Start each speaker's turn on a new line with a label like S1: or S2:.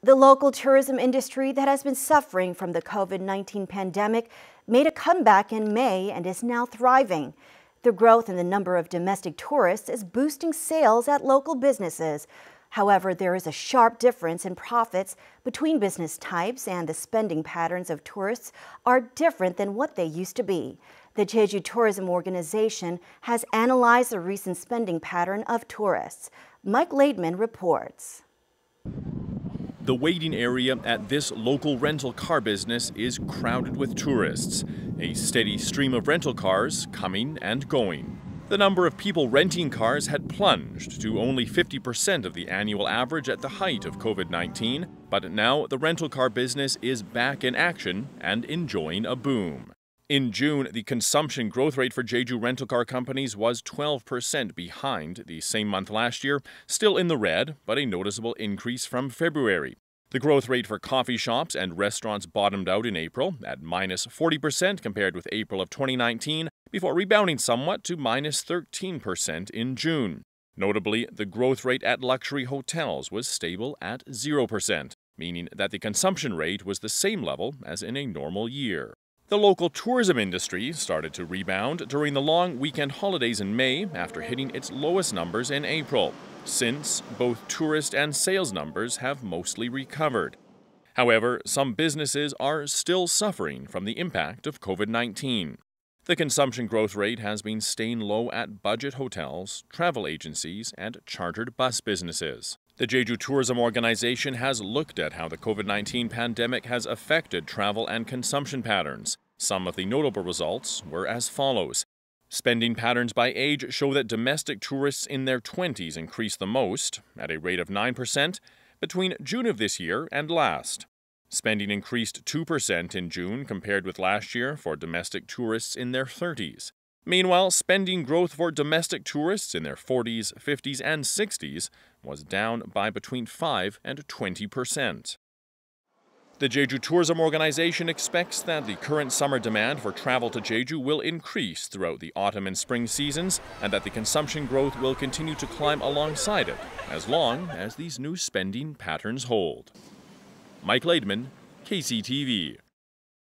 S1: The local tourism industry that has been suffering from the COVID-19 pandemic made a comeback in May and is now thriving. The growth in the number of domestic tourists is boosting sales at local businesses. However, there is a sharp difference in profits between business types, and the spending patterns of tourists are different than what they used to be. The Jeju Tourism Organization has analyzed the recent spending pattern of tourists. Mike Laidman reports.
S2: The waiting area at this local rental car business is crowded with tourists. A steady stream of rental cars coming and going. The number of people renting cars had plunged to only 50% of the annual average at the height of COVID-19, but now the rental car business is back in action and enjoying a boom. In June, the consumption growth rate for Jeju rental car companies was 12% behind the same month last year, still in the red, but a noticeable increase from February. The growth rate for coffee shops and restaurants bottomed out in April at minus 40% compared with April of 2019, before rebounding somewhat to minus 13% in June. Notably, the growth rate at luxury hotels was stable at 0%, meaning that the consumption rate was the same level as in a normal year. The local tourism industry started to rebound during the long weekend holidays in May after hitting its lowest numbers in April. Since, both tourist and sales numbers have mostly recovered. However, some businesses are still suffering from the impact of COVID-19. The consumption growth rate has been staying low at budget hotels, travel agencies, and chartered bus businesses. The Jeju Tourism Organization has looked at how the COVID-19 pandemic has affected travel and consumption patterns. Some of the notable results were as follows. Spending patterns by age show that domestic tourists in their 20s increased the most, at a rate of 9%, between June of this year and last. Spending increased 2% in June compared with last year for domestic tourists in their 30s. Meanwhile, spending growth for domestic tourists in their 40s, 50s, and 60s was down by between 5 and 20%. The Jeju Tourism Organization expects that the current summer demand for travel to Jeju will increase throughout the autumn and spring seasons, and that the consumption growth will continue to climb alongside it, as long as these new spending patterns hold. Mike Laidman, KCTV.